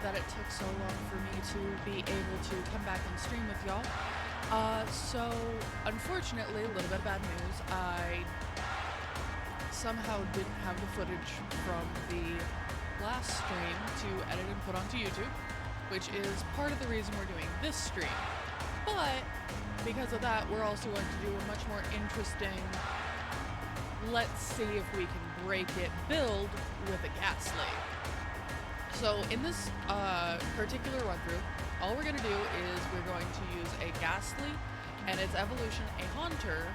that it took so long for me to be able to come back and stream with y'all. So, unfortunately, a little bit of bad news. I somehow didn't have the footage from the last stream to edit and put onto YouTube, which is part of the reason we're doing this stream. But, because of that, we're also going to do a much more interesting, let's see if we can break it build with a Gastly. So in this particular run-through, all we're going to do is we're going to use a Gastly and its evolution, a Haunter,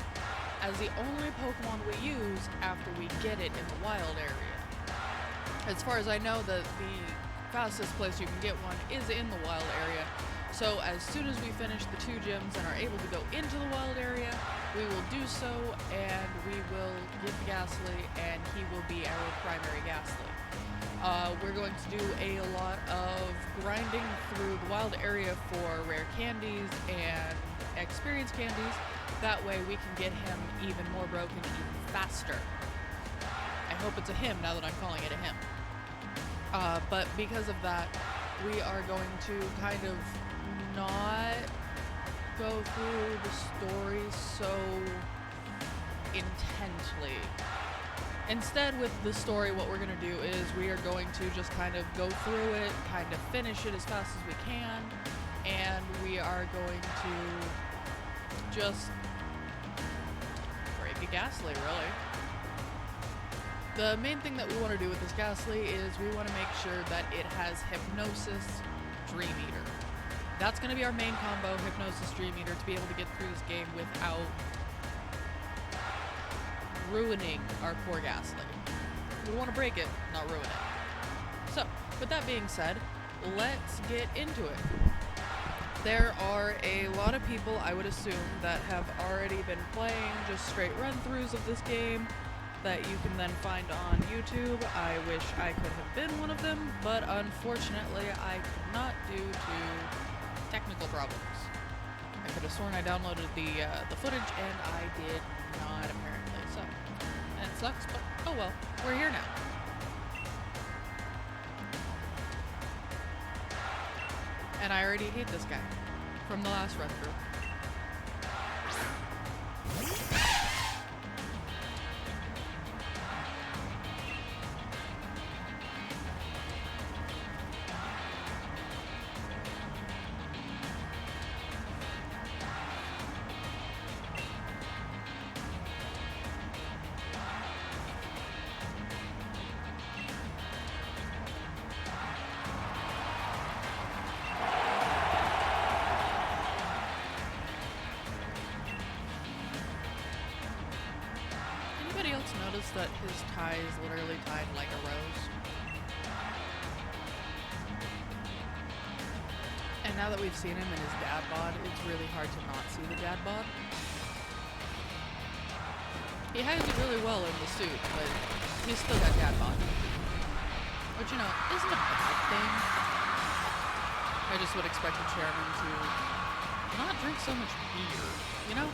as the only Pokemon we use after we get it in the wild area. As far as I know, the fastest place you can get one is in the wild area. So as soon as we finish the 2 gyms and are able to go into the wild area, we will do so, and we will get the Gastly, and he will be our primary Gastly. We're going to do a lot of grinding through the wild area for rare candies and experience candies. That way we can get him even more broken, even faster. I hope it's a him now that I'm calling it a him. But because of that, we are going to kind of not go through the story so intently. Instead, with the story, what we're going to do is we are going to just kind of go through it, kind of finish it as fast as we can, and we are going to just break a Gastly, really. The main thing that we want to do with this Gastly is we want to make sure that it has Hypnosis, Dream Eater. That's going to be our main combo, Hypnosis, Dream Eater, to be able to get through this game without ruining our poor Gastly. We want to break it, not ruin it. So, with that being said, let's get into it. There are a lot of people, I would assume, that have already been playing just straight run-throughs of this game that you can then find on YouTube. I wish I could have been one of them, but unfortunately I could not due to technical problems. I could have sworn I downloaded the footage, and I did not, apparently, so that sucks, but oh well, we're here now. And I already hate this guy from the last run-through. Anybody else notice that his tie is literally tied like a rose? And now that we've seen him in his dad bod, it's really hard to not see the dad bod. He hides it really well in the suit, but he's still got dad bod. Which, you know, isn't a bad thing. I just would expect the chairman to not drink so much beer, you know?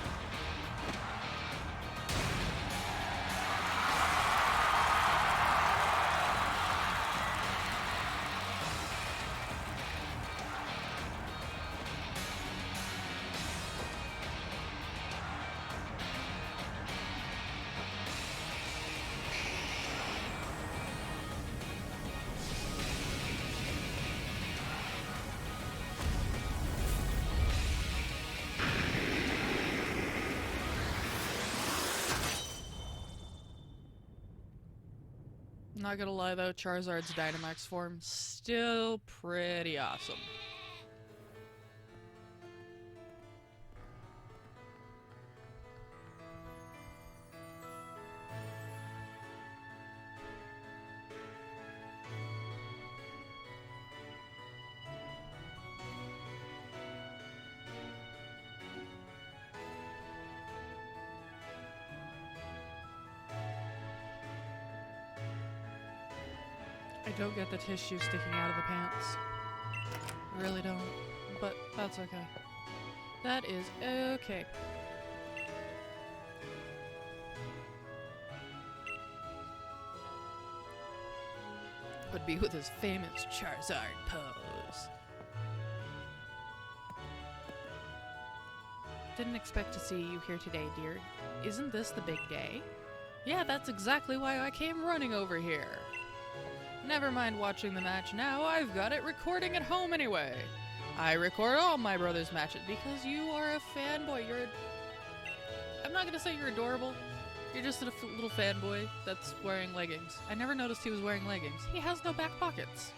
Not gonna lie though, Charizard's Dynamax form still pretty awesome. I don't get the tissue sticking out of the pants. I really don't. But that's okay. That is okay. would be with his famous Charizard pose. Didn't expect to see you here today, dear. Isn't this the big day? Yeah, that's exactly why I came running over here. Never mind watching the match now, I've got it recording at home anyway. I record all my brother's matches because you are a fanboy. I'm not gonna say you're adorable. You're just a little fanboy that's wearing leggings. I never noticed he was wearing leggings. He has no back pockets.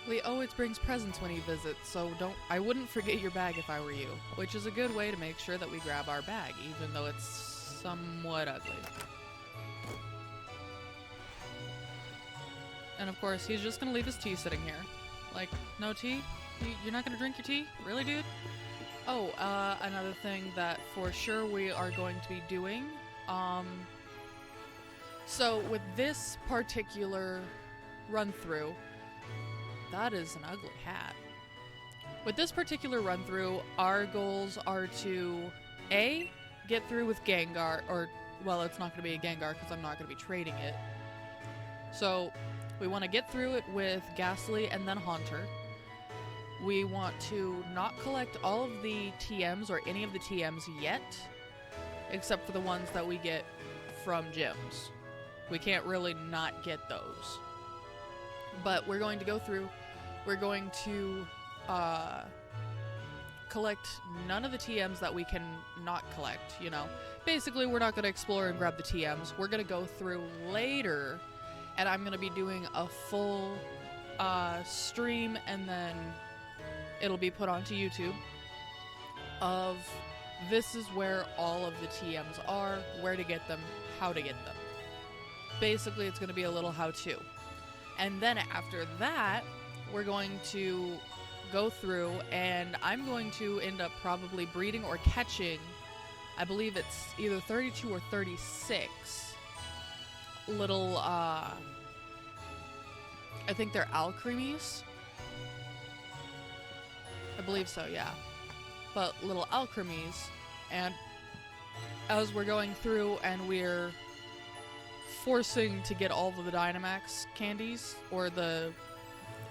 Lee always brings presents when he visits, so I wouldn't forget your bag if I were you. Which is a good way to make sure that we grab our bag, even though it's somewhat ugly. And of course, he's just gonna leave his tea sitting here. Like, no tea? You're not gonna drink your tea? Really, dude? Oh, another thing that for sure we are going to be doing, so with this particular run-through, that is an ugly hat. With this particular run-through, our goals are to, A, get through with Gengar, or, well, it's not going to be a Gengar because I'm not going to be trading it. So, we want to get through it with Gastly and then Haunter. We want to not collect all of the TMs or any of the TMs yet, except for the ones that we get from gyms. We can't really not get those. But we're going to go through, we're going to collect none of the TMs that we can not collect, you know. Basically, we're not going to explore and grab the TMs. We're going to go through later, and I'm going to be doing a full stream, and then it'll be put onto YouTube of this is where all of the TMs are, where to get them, how to get them. Basically, it's going to be a little how-to. And then after that, we're going to go through, and I'm going to end up probably breeding or catching, I believe it's either 32 or 36 little, I think they're Alcremies. I believe so, yeah. But little Alcremies, and as we're going through and we're forcing to get all of the Dynamax candies, or the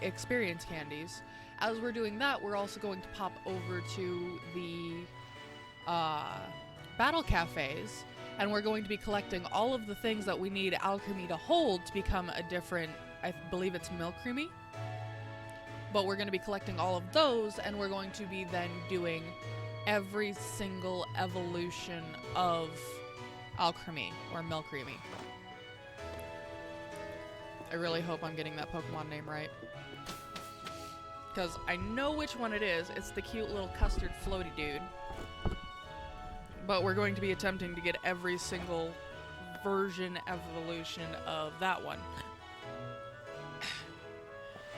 experience candies, as we're doing that, we're also going to pop over to the battle cafes, and we're going to be collecting all of the things that we need Alchemy to hold to become a different, I believe it's Milcreamy. But we're going to be collecting all of those, and we're going to be then doing every single evolution of Alcremie, or Milcreamy. I really hope I'm getting that Pokemon name right. Because I know which one it is. It's the cute little custard floaty dude. But we're going to be attempting to get every single version evolution of that one.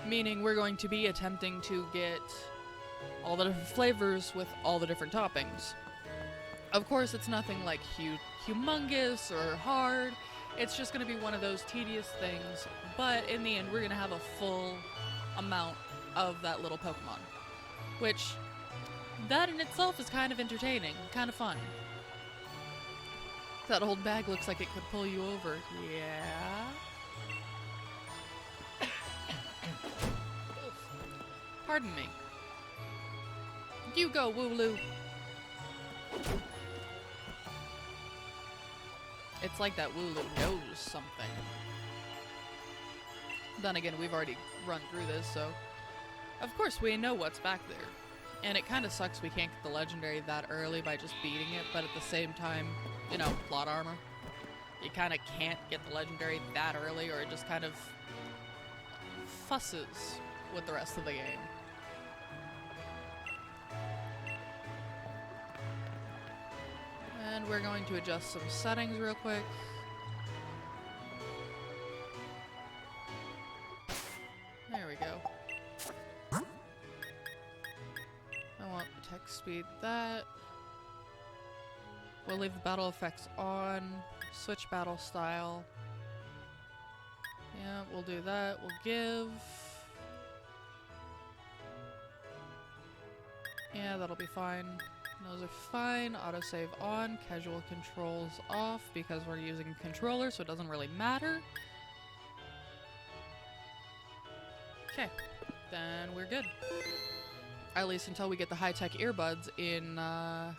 Meaning we're going to be attempting to get all the different flavors with all the different toppings. Of course, it's nothing like humongous or hard. It's just going to be one of those tedious things, but in the end, we're going to have a full amount of that little Pokemon. Which, that in itself is kind of entertaining, kind of fun. That old bag looks like it could pull you over. Yeah? Pardon me. You go, Wooloo. It's like that Wooloo knows something. Then again, we've already run through this, so of course we know what's back there. And it kind of sucks we can't get the legendary that early by just beating it, but at the same time, you know, plot armor. You kind of can't get the legendary that early, or it just kind of fusses with the rest of the game. And we're going to adjust some settings real quick. There we go. I want attack speed that. We'll leave the battle effects on. Switch battle style. Yeah, we'll do that. We'll give. Yeah, that'll be fine. Those are fine. Autosave on. Casual controls off because we're using a controller, so it doesn't really matter. Okay, then we're good. At least until we get the high-tech earbuds in, I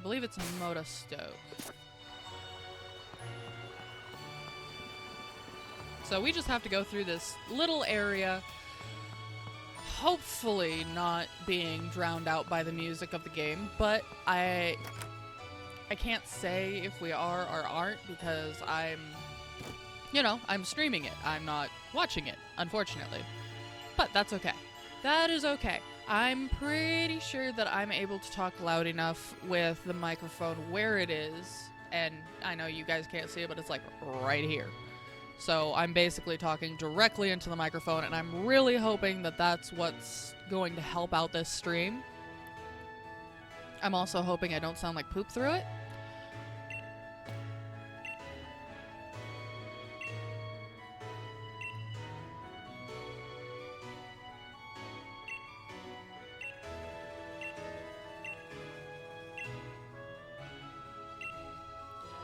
believe it's Moda Stoke. So we just have to go through this little area, hopefully not being drowned out by the music of the game, but I can't say if we are or aren't because I'm streaming it. I'm not watching it, unfortunately. But that's okay. That is okay. I'm pretty sure that I'm able to talk loud enough with the microphone where it is, and I know you guys can't see it, but it's like right here. So I'm basically talking directly into the microphone, and I'm really hoping that that's what's going to help out this stream. I'm also hoping I don't sound like poop through it.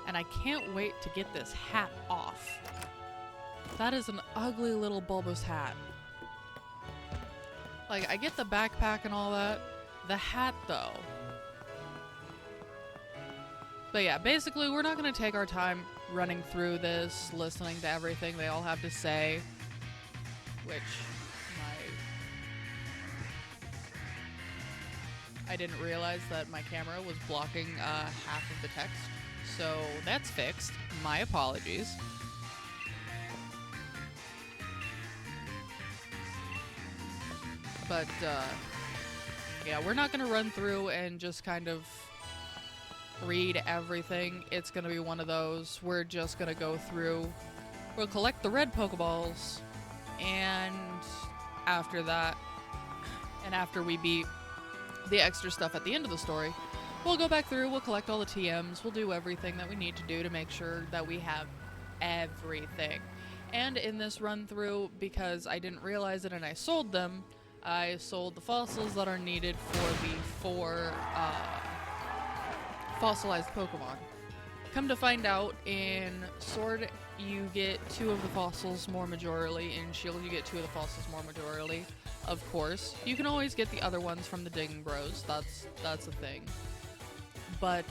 And I can't wait to get this hat off. That is an ugly little bulbous hat. Like, I get the backpack and all that. The hat, though. But yeah, basically, we're not going to take our time running through this, listening to everything they all have to say. Which, I didn't realize that my camera was blocking half of the text. So that's fixed. My apologies. But, yeah, we're not going to run through and just kind of read everything. It's going to be one of those. We're just going to go through. We'll collect the red Pokeballs. And after that, and after we beat the extra stuff at the end of the story, we'll go back through, we'll collect all the TMs, we'll do everything that we need to do to make sure that we have everything. And in this run through, because I didn't realize it and I sold them, I sold the fossils that are needed for the 4 fossilized Pokemon. Come to find out, in Sword you get 2 of the fossils more majorly, in Shield you get 2 of the fossils more majorly. Of course, you can always get the other ones from the Digging Bros, that's a thing. But,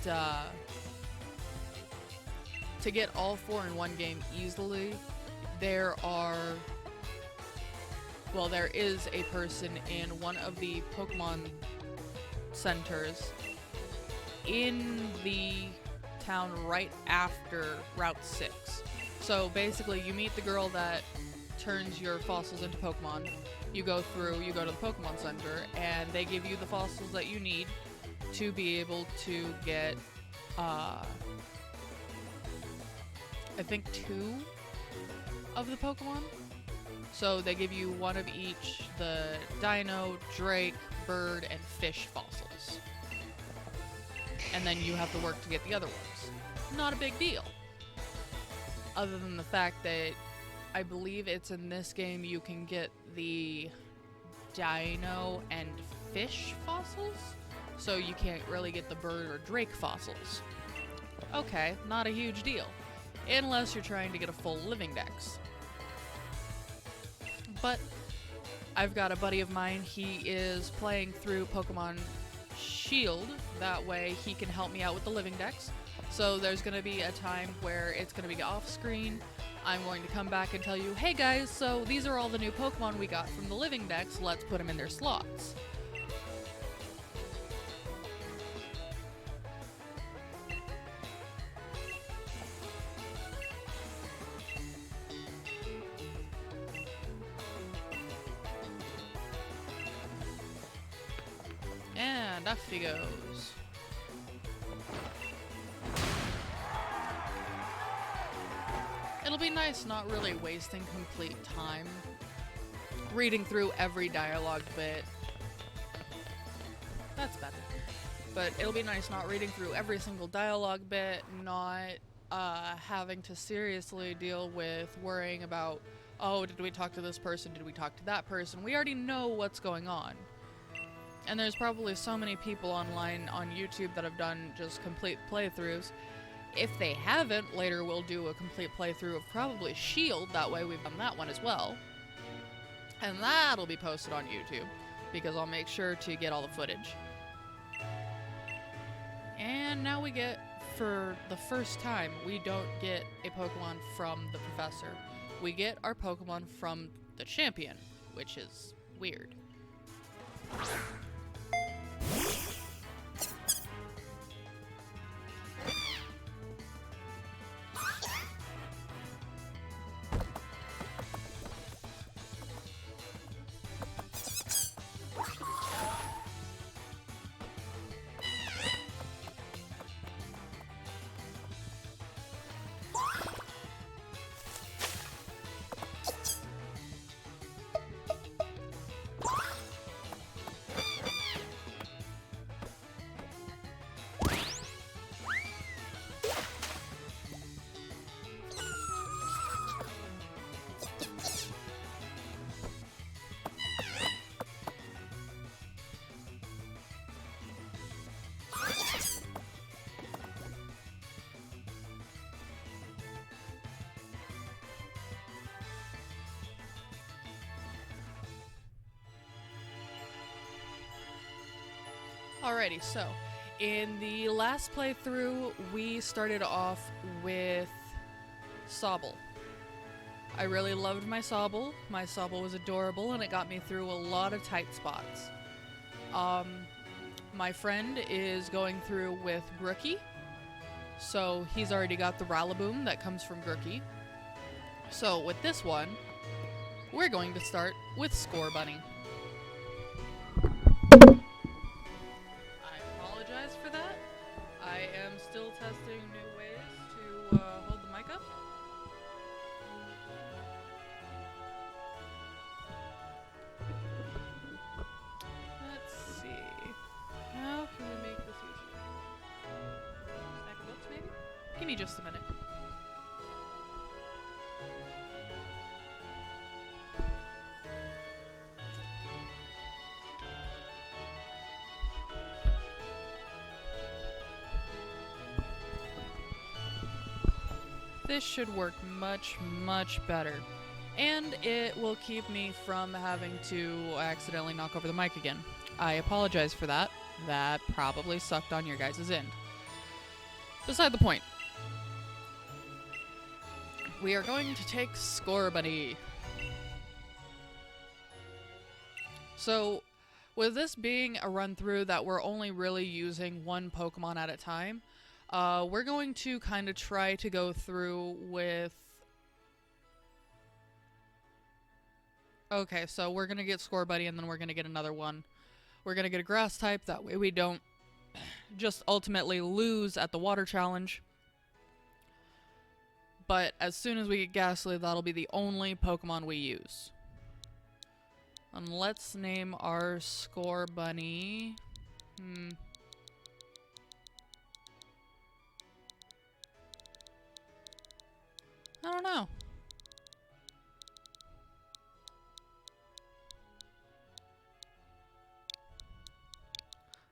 to get all 4 in one game easily, there is a person in one of the Pokemon centers in the town right after Route 6. So basically, you meet the girl that turns your fossils into Pokemon. You go to the Pokemon Center, and they give you the fossils that you need to be able to get, I think 2 of the Pokemon. So they give you 1 of each, the Dino, Drake, Bird, and Fish fossils. And then you have to work to get the other ones. Not a big deal. Other than the fact that I believe it's in this game you can get the Dino and Fish fossils? So you can't really get the Bird or Drake fossils. Okay, not a huge deal. Unless you're trying to get a full living dex. But I've got a buddy of mine, he is playing through Pokemon Shield. That way he can help me out with the living dex. So there's going to be a time where it's going to be off screen. I'm going to come back and tell you, hey guys, so these are all the new Pokemon we got from the living dex, let's put them in their slots. And off he goes. It'll be nice not really wasting complete time reading through every dialogue bit. That's better. But it'll be nice not reading through every single dialogue bit, not having to seriously deal with worrying about, oh, did we talk to this person? Did we talk to that person? We already know what's going on. And there's probably so many people online on YouTube that have done just complete playthroughs. If they haven't, later we'll do a complete playthrough of probably Shield. That way we've done that one as well. And that'll be posted on YouTube, because I'll make sure to get all the footage. And now we get, for the first time, we don't get a Pokemon from the professor. We get our Pokemon from the champion, which is weird. Alrighty, so in the last playthrough, we started off with Sobble. I really loved my Sobble. My Sobble was adorable, and it got me through a lot of tight spots. My friend is going through with Grookey, so he's already got the Rillaboom that comes from Grookey. So with this one, we're going to start with Scorbunny. For that, I am still testing new ways to hold the mic up. Let's see. How can we make this easier? Stack of books, maybe? Give me just a minute. This should work much, much better. And it will keep me from having to accidentally knock over the mic again. I apologize for that. That probably sucked on your guys' end. Beside the point. We are going to take Scorbunny. So, with this being a run-through that we're only really using one Pokemon at a time, we're going to kind of try to go through with... Okay, so we're going to get Scorbunny, and then we're going to get another one. We're going to get a grass type, that way we don't just ultimately lose at the water challenge. But as soon as we get Gastly, that'll be the only Pokemon we use. And let's name our Scorbunny... I don't know.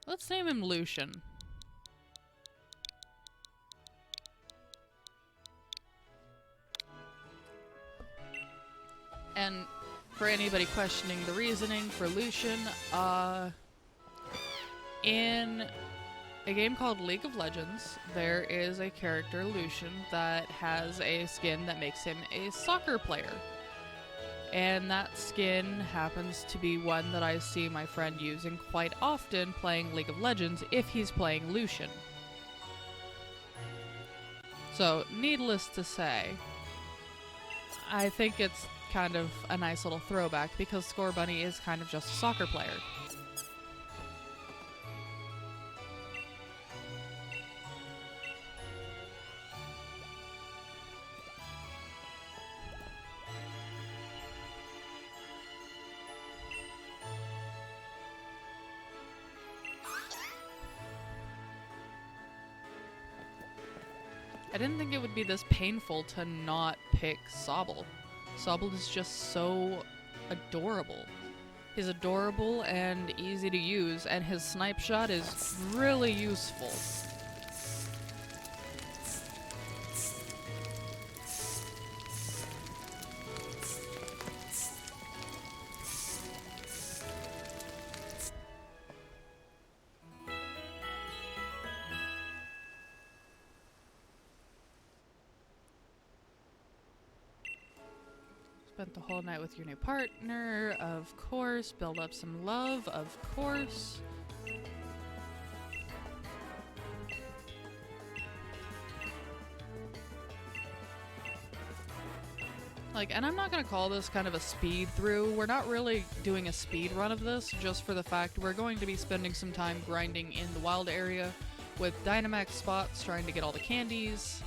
Let's name him Lucian. And for anybody questioning the reasoning for Lucian, in a game called League of Legends, there is a character, Lucian, that has a skin that makes him a soccer player. And that skin happens to be one that I see my friend using quite often playing League of Legends if he's playing Lucian. So, needless to say, I think it's kind of a nice little throwback because Scorbunny is kind of just a soccer player. I didn't think it would be this painful to not pick Sobble. Sobble is just so adorable. He's adorable and easy to use, and his snipe shot is really useful. Spent the whole night with your new partner, of course. Build up some love, of course. Like, and I'm not gonna call this kind of a speed through. We're not really doing a speed run of this, just for the fact we're going to be spending some time grinding in the wild area with Dynamax spots, trying to get all the candies.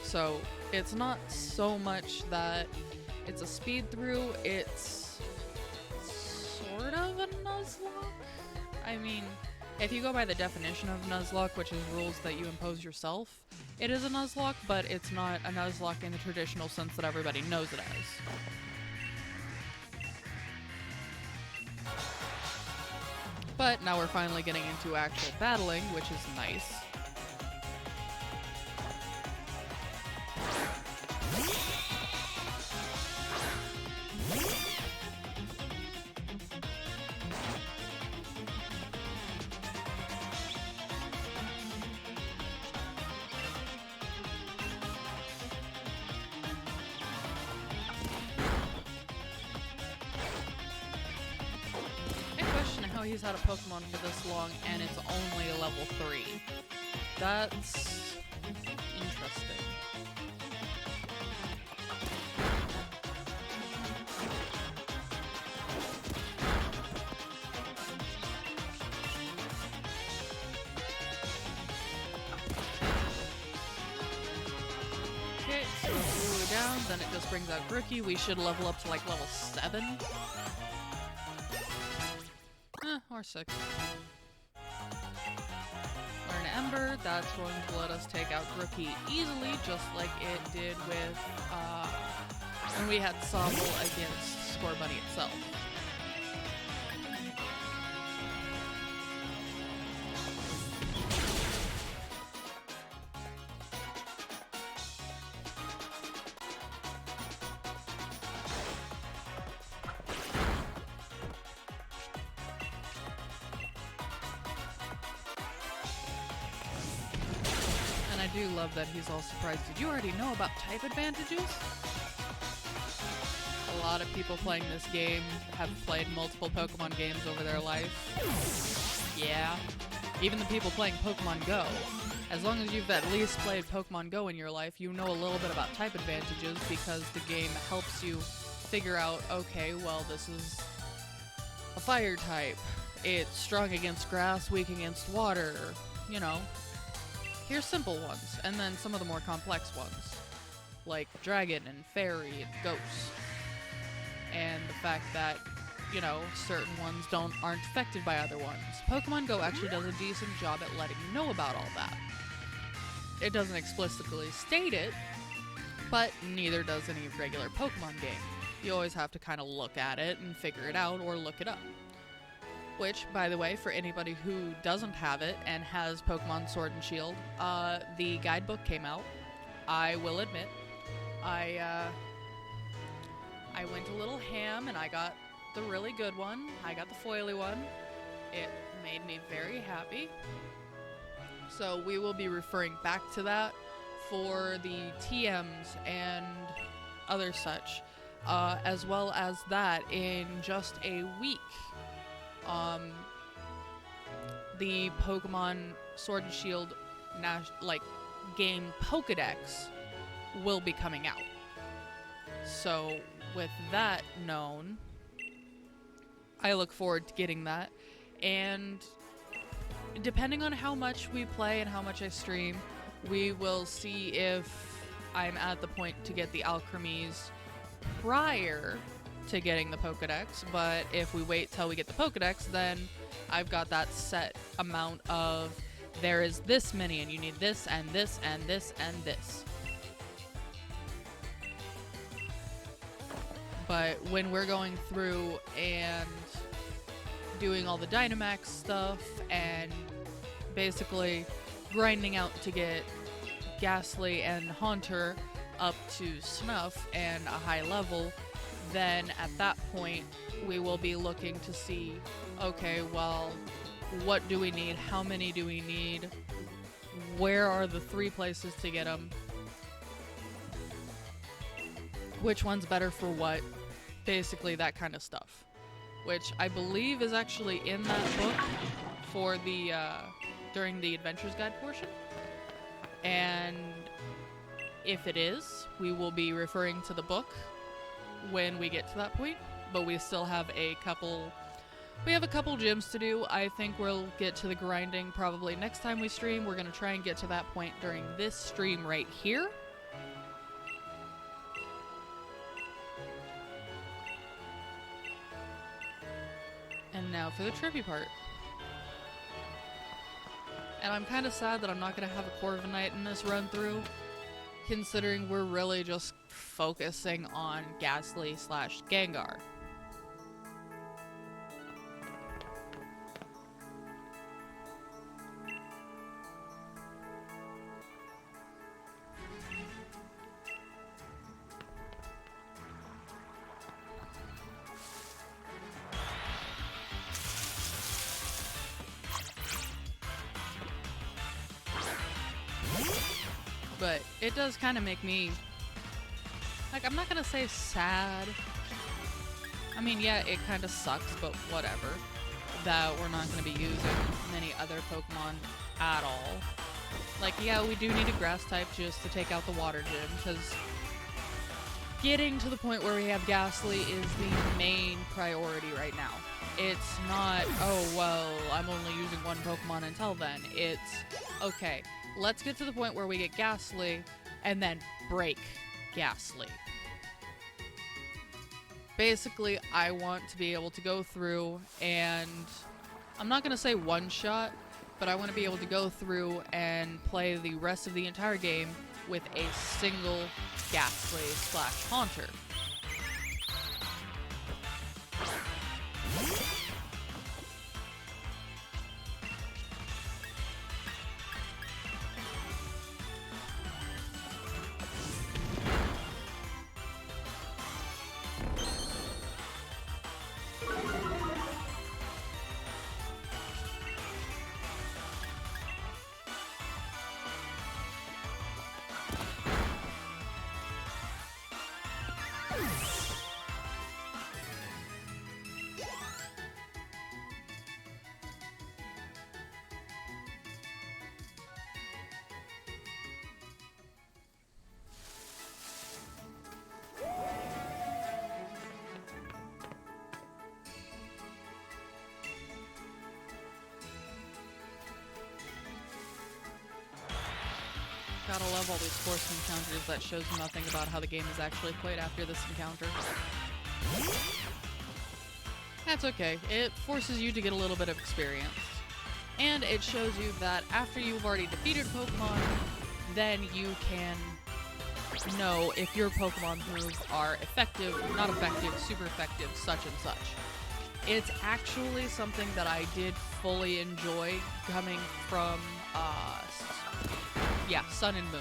So it's not so much that it's a speed through, it's sort of a Nuzlocke. I mean, if you go by the definition of Nuzlocke, which is rules that you impose yourself, it is a Nuzlocke, but it's not a Nuzlocke in the traditional sense that everybody knows it as. But now we're finally getting into actual battling, which is nice. He's had a Pokemon for this long and it's only a level 3. That's interesting. Okay, so we're down, then it just brings out Rookie. We should level up to like level 7. Or 6. Learn Ember, that's going to let us take out Rookie easily, just like it did with when we had Sobble against Scorbunny itself. I do love that he's all surprised. Did you already know about type advantages? A lot of people playing this game have played multiple Pokemon games over their life. Yeah. Even the people playing Pokemon Go. As long as you've at least played Pokemon Go in your life, you know a little bit about type advantages because the game helps you figure out, okay, well, this is a fire type. It's strong against grass, weak against water, you know. Here's simple ones, and then some of the more complex ones, like Dragon and Fairy and Ghost. And the fact that, you know, certain ones aren't affected by other ones. Pokemon Go actually does a decent job at letting you know about all that. It doesn't explicitly state it, but neither does any regular Pokemon game. You always have to kind of look at it and figure it out or look it up. Which, by the way, for anybody who doesn't have it and has Pokemon Sword and Shield, the guidebook came out. I will admit, I went a little ham and I got the really good one. I got the foily one. It made me very happy. So we will be referring back to that for the TMs and other such, as well as that in just a week. The Pokemon Sword and Shield game Pokedex will be coming out. So with that known, I look forward to getting that. And depending on how much we play and how much I stream, we will see if I'm at the point to get the Alchemys prior to getting the Pokedex, but if we wait till we get the Pokedex, then I've got that set amount of there is this many and you need this and this and this and this. But when we're going through and doing all the Dynamax stuff and basically grinding out to get Gastly and Haunter up to snuff and a high level, then at that point we will be looking to see, okay, well, what do we need? How many do we need? Where are the 3 places to get them? Which one's better for what? Basically that kind of stuff. Which I believe is actually in that book for the, during the Adventures Guide portion. And if it is, we will be referring to the book when we get to that point. But we still have a couple gyms to do. I think we'll get to the grinding probably next time we stream. We're going to try and get to that point during this stream right here. And now for the trippy part. And I'm kind of sad that I'm not going to have a Corviknight in this run through, considering we're really just focusing on Gastly / Gengar. But it does kind of make me, like, I'm not gonna say sad. I mean, yeah, it kind of sucks, but whatever. That we're not gonna be using many other Pokemon at all. Like, yeah, we do need a grass type just to take out the water gym, because getting to the point where we have Gastly is the main priority right now. It's not, oh, well, I'm only using one Pokemon until then. It's, okay, let's get to the point where we get Gastly, and then break Gastly. Basically, I want to be able to go through and, I'm not going to say one-shot, but I want to be able to go through and play the rest of the entire game with a single Gastly / Haunter. Gotta love all these forced encounters that shows nothing about how the game is actually played after this encounter. That's okay. It forces you to get a little bit of experience. And it shows you that after you've already defeated Pokemon, then you can know if your Pokemon moves are effective, not effective, super effective, such and such. It's actually something that I did fully enjoy coming from, Sun and Moon.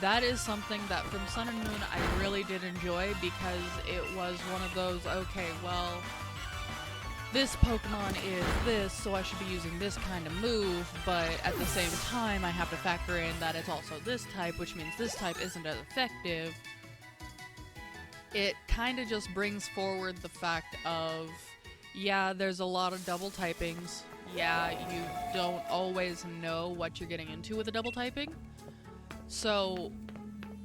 That is something that from Sun and Moon I really did enjoy because it was one of those, okay, well, this Pokemon is this, so I should be using this kind of move, but at the same time I have to factor in that it's also this type, which means this type isn't as effective. It kind of just brings forward the fact of, yeah, there's a lot of double typings. Yeah, you don't always know what you're getting into with a double typing. So,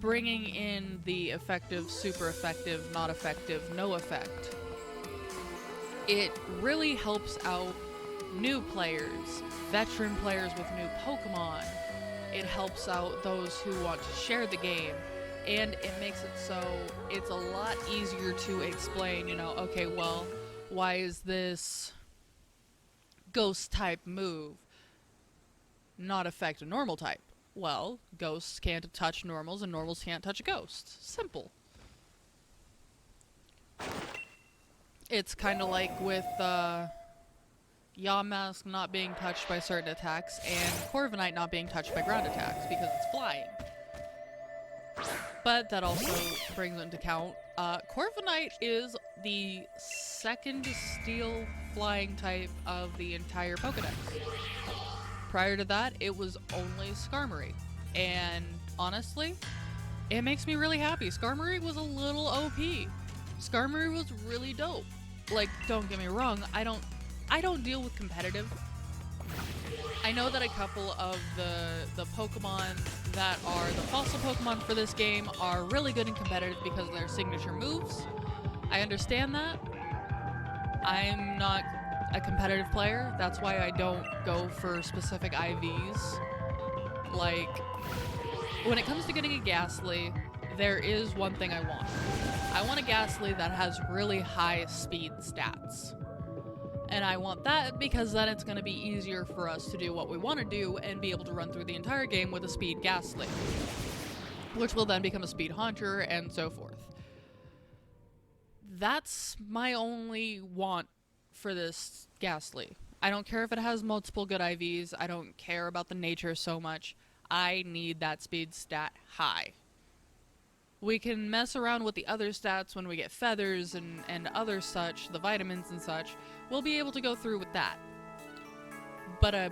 bringing in the effective, super effective, not effective, no effect, it really helps out new players, veteran players with new Pokemon. It helps out those who want to share the game, and it makes it so it's a lot easier to explain, you know, okay, well, why is this ghost type move not affect a normal type? Well, ghosts can't touch normals and normals can't touch a ghost. Simple. It's kind of like with Yamask not being touched by certain attacks and Corviknight not being touched by ground attacks because it's flying. But that also brings into account, Corviknight is the second steel flying type of the entire Pokedex. Prior to that, it was only Skarmory. And honestly, it makes me really happy. Skarmory was a little OP. Skarmory was really dope. Like, don't get me wrong, I don't deal with competitive. I know that a couple of the Pokemon that are the fossil Pokemon for this game are really good in competitive because of their signature moves. I understand that. I'm not a competitive player. That's why I don't go for specific IVs. Like, when it comes to getting a Gastly, there is one thing I want. I want a Gastly that has really high speed stats. And I want that because then it's going to be easier for us to do what we want to do and be able to run through the entire game with a speed Gastly, which will then become a speed Haunter and so forth. That's my only want for this Gastly. I don't care if it has multiple good IVs. I don't care about the nature so much. I need that speed stat high. We can mess around with the other stats when we get feathers and other such, the vitamins and such. We'll be able to go through with that. But a